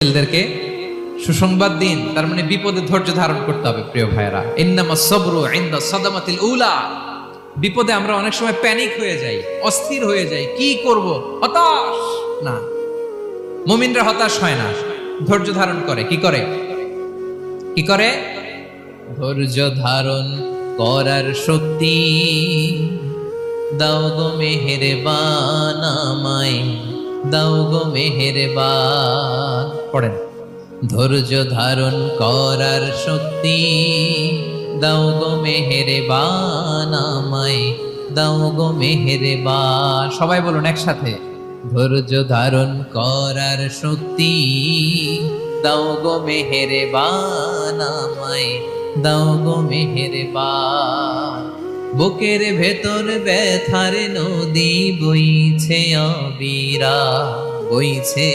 ছেলেদেরকে সুসংবাদ দিন, তার মানে বিপদে ধৈর্য ধারণ করতে হবে। প্রিয় ভাইয়েরা, ইন্নামাস সাবরু ইনদা সাদামাতিল উলা। বিপদে আমরা অনেক সময় প্যানিক হয়ে যাই, অস্থির হয়ে যাই, কি করব, হতাশ। না, মুমিনরা হতাশ হয় না, ধৈর্য ধারণ করে। কি করে? কি করে? ধৈর্য ধারণ করার শক্তি দাও গো মেহেরবান আমায়, দাও গো মেহেরবান। পড়েন, ধৈর্য ধারণ করার শক্তি দাও গো মেহেরবান আমায়, দাও গো মেহেরবান। সবাই বলুন একসাথে, ধৈর্য ধারণ করার শক্তি দাও গো মেহেরবান আমায়, দাও গো মেহেরবান। বুকের ভেতর ব্যথার নদী বইছে অবিরা, বইছে।